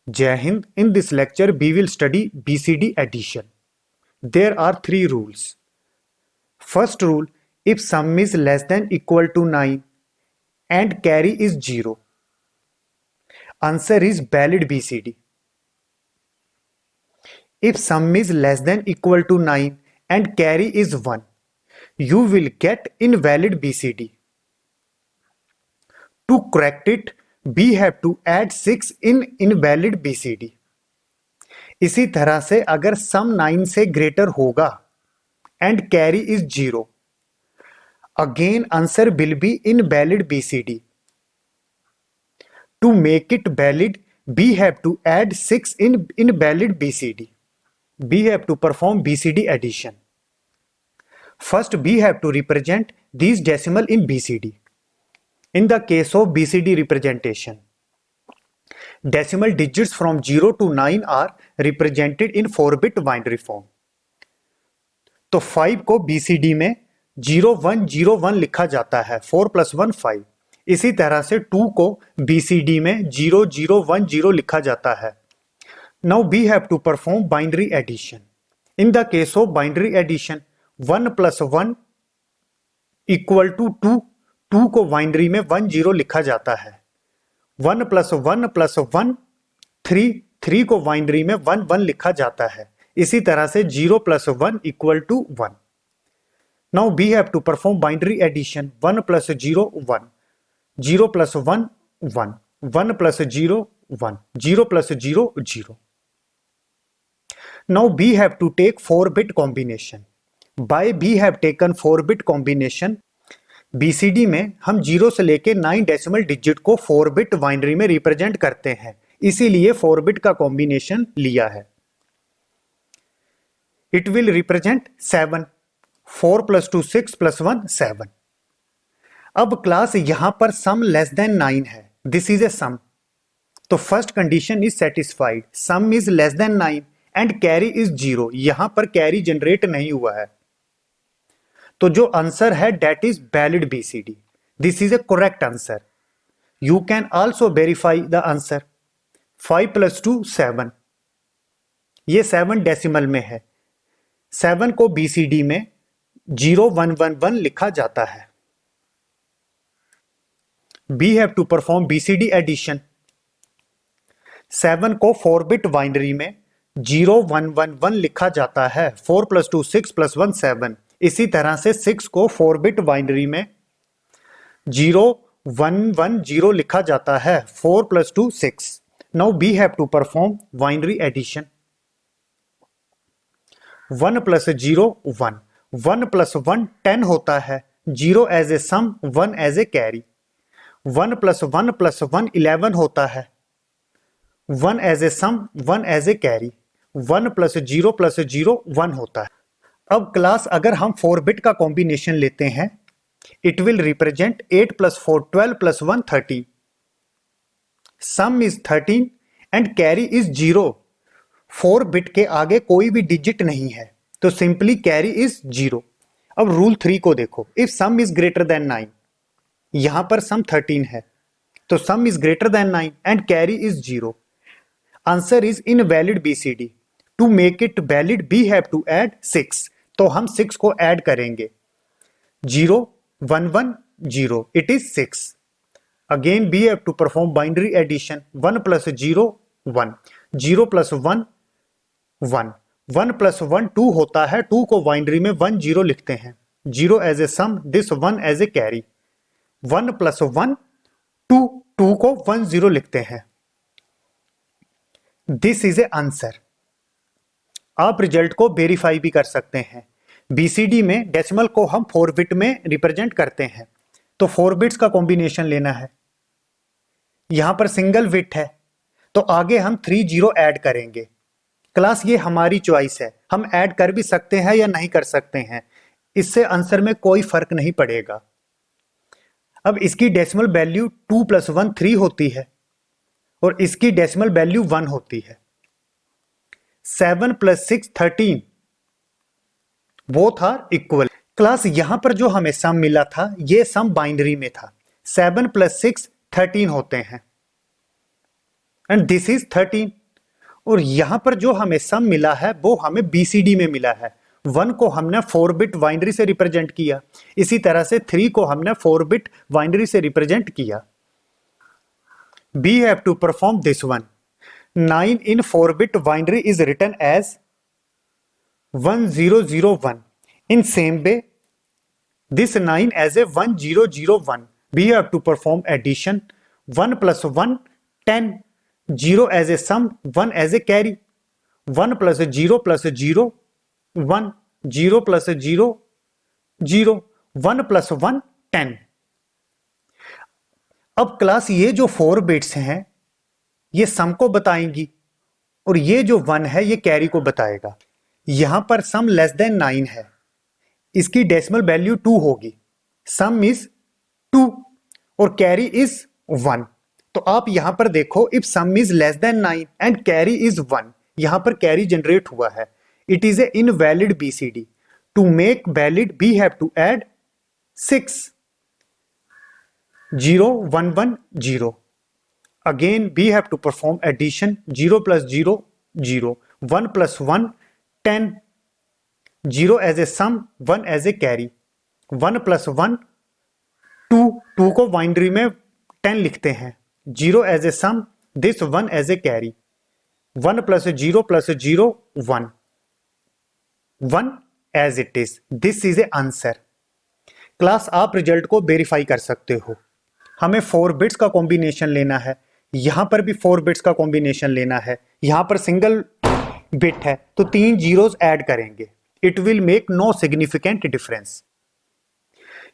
Jai Hind. In this lecture, we will study BCD addition. There are three rules. First rule, if sum is less than equal to 9 and carry is 0, answer is valid BCD. If sum is less than equal to 9 and carry is 1, you will get invalid BCD. To correct it, we have to add 6 in invalid BCD. इसी तरह से अगर सम 9 से greater होगा and carry is 0, again answer will be invalid BCD. To make it valid, we have to add 6 in invalid BCD. We have to perform BCD addition. First, we have to represent these decimal in BCD. In the case of BCD representation, decimal digits from 0 to 9 are represented in 4-bit binary form. तो 5 को BCD में 0101 लिखा जाता है, 4 + 1 5. इसी तरह से 2 को BCD में 0010 लिखा जाता है. Now we have to perform binary addition. In the case of binary addition, 1 + 1 equal to 2. 2 को बाइनरी में 10 लिखा जाता है. 1 + 1 + 1 3. 3 को बाइनरी में 1 लिखा जाता है. इसी तरह से 0 + 1 = 1. Now we have to perform binary addition. 1 + 0 1, 0 + 1 1, 1 + 0 1, 0 + 0 0. Now we have to take 4-bit combination. By we have taken 4-bit combination, BCD में हम 0 से लेके 9 डेसिमल डिजिट को 4-बिट बाइनरी में रिप्रेजेंट करते हैं, इसीलिए 4-बिट का कॉम्बिनेशन लिया है. It will represent 7. 4 + 2 6 + 1 7. अब क्लास यहां पर सम लेस देन 9 है. दिस इज ए सम. तो first condition is satisfied. Some is less than 9 and carry is 0. यहां पर कैरी जनरेट नहीं हुआ है, तो जो आंसर है that is valid BCD. This is a correct answer. You can also verify the answer. 5 + 2 7. ये 7 डेसिमल में है. 7 को बीसीडी में 0111 लिखा जाता है. We have to perform BCD addition. 7 को 4-बिट बाइनरी में 0111 लिखा जाता है. 4 + 2 6 + 1 7. इसी तरह से 6 को 4-बिट बाइनरी में 0110 लिखा जाता है. 4 + 2 6. Now we have to perform binary addition. 1 + 0 1, 1 + 1 10 होता है. 0 as a sum, 1 as a carry. 1 + 1 + 1 11 होता है. 1 as a sum, 1 as a carry. 1 + 0 + 0 1 होता है. अब क्लास अगर हम 4-बिट का कॉम्बिनेशन लेते हैं, it will represent 8 + 4 12 + 1 13. Some is 13 and carry is 0. 4-बिट के आगे कोई भी डिजिट नहीं है, तो सिंपली कैरी इज 0. अब रूल 3 को देखो. If sum is greater than 9, यहां पर सम 13 है, तो sum is greater than 9 and carry is 0. Answer is invalid BCD. To make it valid we have to add 6. तो हम 6 को ऐड करेंगे. 0 1 1 0, it is 6. Again we have to perform binary addition. 1 + 0 1, 0 + 1 1, 1 + 1 2 होता है. 2 को बाइनरी में 1 0 लिखते हैं. 0 as a sum, this 1 as a carry. 1 + 1 2, 2 को 1 0 लिखते हैं. This is A answer. आप रिजल्ट को वेरीफाई भी कर सकते हैं. बीसीडी में डेसिमल को हम 4-बिट में रिप्रेजेंट करते हैं, तो 4 बिट्स का कॉम्बिनेशन लेना है. यहां पर सिंगल बिट है, तो आगे हम 3 0 ऐड करेंगे. क्लास ये हमारी चॉइस है, हम ऐड कर भी सकते हैं या नहीं कर सकते हैं, इससे आंसर में कोई फर्क नहीं पड़ेगा. अब इसकी डेसिमल वैल्यू 2 + 1 3 होती है और इसकी डेसिमल वैल्यू 1 होती है. 7 + 6 13, बोथ आर इक्वल. क्लास यहां पर जो हमें सम मिला था, ये सम बाइनरी में था. 7 + 6 13 होते हैं. And this is 13। और यहां पर जो हमें सम मिला है वो हमें BCD में मिला है। 1 को हमने 4 बिट बाइनरी से रिप्रेजेंट किया, इसी तरह से 3 को हमने 4 बिट बाइनरी से रिप्रेजेंट किया। We have to perform this one. 9 in 4 bit binary is written as 1001. In same way, this 9 as a 1001. We have to perform addition. 1 plus 1, 10. 0 as a sum, 1 as a carry. 1 plus 0 plus 0, 1. 0 plus 0, 0. 1 plus 1, 10. अब class ये जो 4 bits हैं ये सम को बताएंगी और ये जो 1 है ये कैरी को बताएगा। यहां पर सम लेस देन 9 है, इसकी डेसिमल वैल्यू 2 होगी। सम इज 2 और कैरी इज 1। तो आप यहां पर देखो, if sum is less than 9 and carry is 1, यहां पर कैरी जनरेट हुआ है। It is a invalid BCD। To make valid we have to add 6 0 1 1 0। Again we have to perform addition. 0 plus 0 0, 1 plus 1 10, 0 as a sum, 1 as a carry। 1 plus 1 2, 2 को binary में 10 लिखते हैं। 0 as a sum, this 1 as a carry। 1 plus 0 plus 0 1, 1 as it is। This is a answer। Class आप result को verify कर सकते हो। हमें 4 बिट्स का कॉम्बिनेशन लेना है, यहां पर भी 4 बिट्स का कॉम्बिनेशन लेना है। यहां पर सिंगल बिट है तो 3 जीरोस ऐड करेंगे। It will make no significant difference.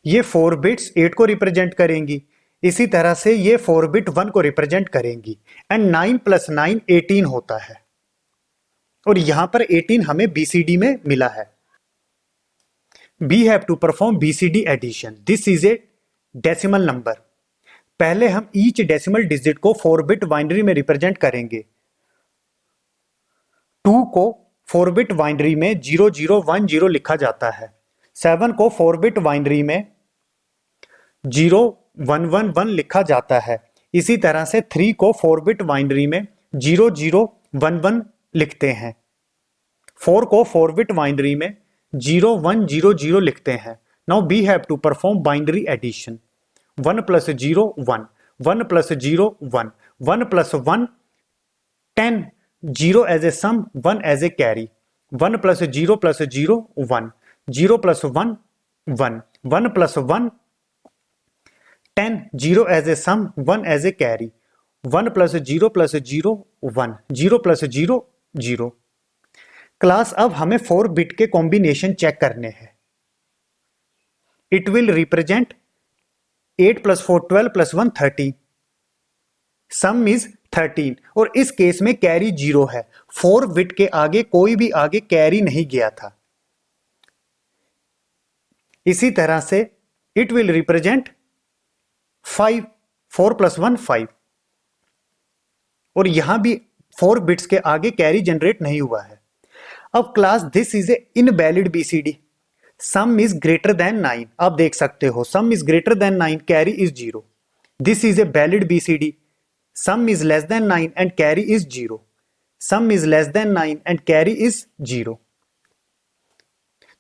ये 4 बिट्स 8 को रिप्रेजेंट करेंगी, इसी तरह से ये 4 बिट 1 को रिप्रेजेंट करेंगी। एंड 9 प्लस 9 18 होता है और यहां पर 18 हमें BCD में मिला है। We have to perform BCD addition. This is a decimal number। पहले हम ईच डेसिमल डिजिट को 4 बिट बाइनरी में रिप्रेजेंट करेंगे। 2 को 4 बिट बाइनरी में 0010 लिखा जाता है। 7 को 4 बिट बाइनरी में 0111 लिखा जाता है। इसी तरह से 3 को 4 बिट बाइनरी में 0011 लिखते हैं। 4 को 4 बिट बाइनरी में 0100 लिखते हैं। Now we have to perform binary addition. 1 plus 0 1, 1 plus 0 1, 1 plus 1 10, 0 as a sum, 1 as a carry। 1 plus 0 plus 0 1, 0 plus 1 1, 1 plus 1 10, 0 as a sum, 1 as a carry। 1 plus 0 plus 0 1, 0 plus 0 0। Class अब हमें 4 bit के combination check करने हैं। It will represent 8 plus 4 12 plus 1 13। Some is 13 और इस case में carry 0 है। 4 bit के आगे कोई भी आगे कैरी नहीं गया था। इसी तरह से इट विल रिप्रेजेंट 5, 4 plus 1 5 और यहां भी 4 बिट्स के आगे कैरी जनरेट नहीं हुआ है। अब class this is a invalid BCD। Some is greater than 9। आप देख सकते हो सम is greater than 9, carry is 0। This is a valid BCD। Some is less than 9 and carry is 0। Some is less than 9 and carry is 0।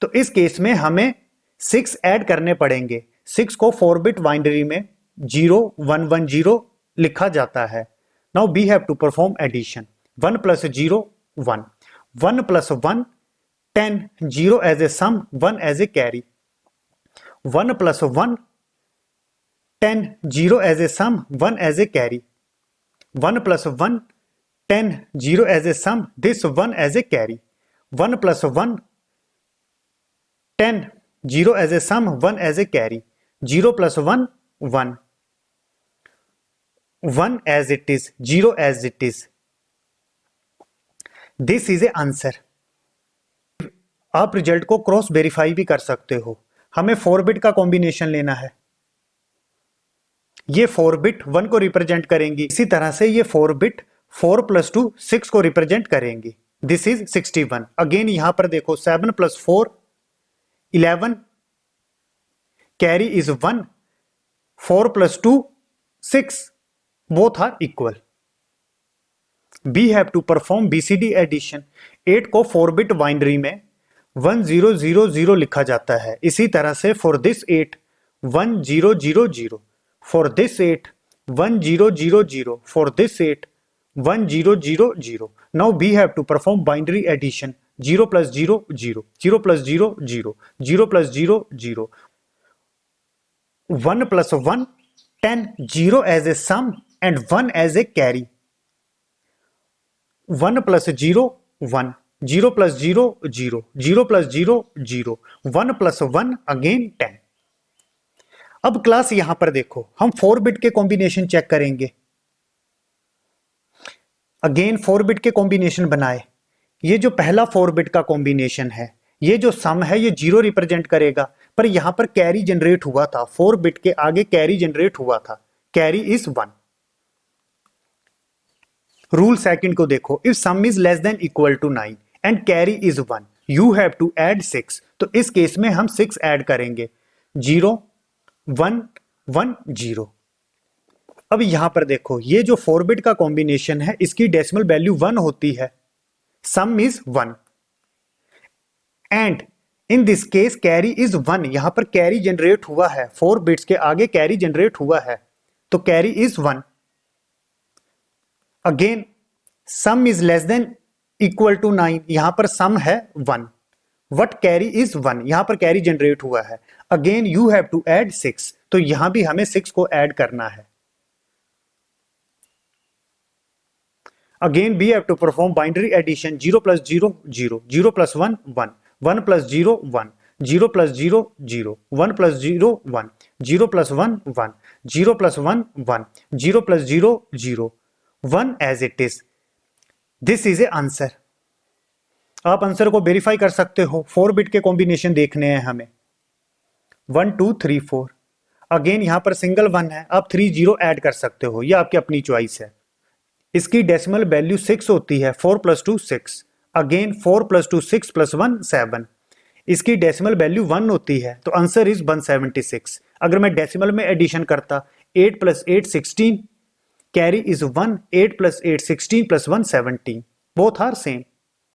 तो इस case में हमें 6 add करने पड़ेंगे। 6 को 4 बिट बाइनरी में 0110 लिखा जाता है। Now we have to perform addition. 1 plus 0 1, 1 plus 1 10, 0 as a sum, 1 as a carry। 1 plus 1 10, 0 as a sum, 1 as a carry। 1 plus 1 10, 0 as a sum, this 1 as a carry। 1 plus 1 10, 0 as a sum, 1 as a carry। 0 plus 1 1, 1 as it is, 0 as it is। This is a answer। आप result को cross verify भी कर सकते हो। हमें 4 bit का combination लेना है। ये 4 बिट 1 को रिप्रेजेंट करेंगी, इसी तरह से ये 4 बिट 4 plus 2 6 को रिप्रेजेंट करेंगी। This is 61। अगेन यहां पर देखो 7 plus 4 11, carry is 1, 4 plus 2 6, both are equal. We have to perform BCD addition. 8 को 4 बिट बाइनरी में 1000 लिखा जाता है। इसी तरह से for this 8 1000, for this 8 1000, for this 8 1000। Now we have to perform binary addition 0 + 0 0, 0 + 0 0, 0 + 0 0, 1 + 1 10, 0 as a sum and 1 as a carry, 1 + 0 1, 0 + 0 0, 0 + 0 0, 1 + 1 again 10। अब class यहां पर देखो, हम 4 बिट के कॉम्बिनेशन चेक करेंगे। अगेन 4 बिट के कॉम्बिनेशन बनाए। ये जो पहला 4 बिट का कॉम्बिनेशन है, ये जो सम है ये 0 रिप्रेजेंट करेगा, पर यहां पर कैरी जनरेट हुआ था। 4 बिट के आगे कैरी जनरेट हुआ था, कैरी इज 1। रूल सेकंड को देखो, if sum is less than equal to 9 and carry is 1, you have to add 6। तो इस केस में हम 6 ऐड करेंगे, 0 1 1 0। अब यहां पर देखो, ये जो 4 बिट का कॉम्बिनेशन है इसकी डेसिमल वैल्यू 1 होती है, सम is 1 and in this case carry is 1। यहां पर कैरी जनरेट हुआ है, 4 बिट्स के आगे कैरी जनरेट हुआ है, तो carry is 1। Again sum is less than equal to 9, यहां पर सम है 1, वट कैरी इज 1, यहां पर कैरी जनरेट हुआ है। Again you have to add 6, तो यहां भी हमें 6 को ऐड करना है। Again, we have to perform binary addition 0 + 0 0, 0 + 1 1, 1 + 0 1, 0 + 0 0, 1 + 0 1, 0 + 1 1, 0 + 1 1, 0 + 0 0, 1 as it is. This is a answer. आप आंसर को वेरीफाई कर सकते हो। 4 बिट के कॉम्बिनेशन देखने हैं हमें, 1 2 3 4। अगेन यहां पर सिंगल 1 है, आप 3 0 ऐड कर सकते हो, यह आपकी अपनी चॉइस है। इसकी डेसिमल वैल्यू 6 होती है, 4 + 2 6। अगेन 4 + 2 6 + 1 7। इसकी डेसिमल वैल्यू 1 होती है, तो आंसर इज 176। अगर मैं डेसिमल में एडिशन करता, 8 + 8 16, carry is 1, 8 + 8 16 + 1 17, both are same.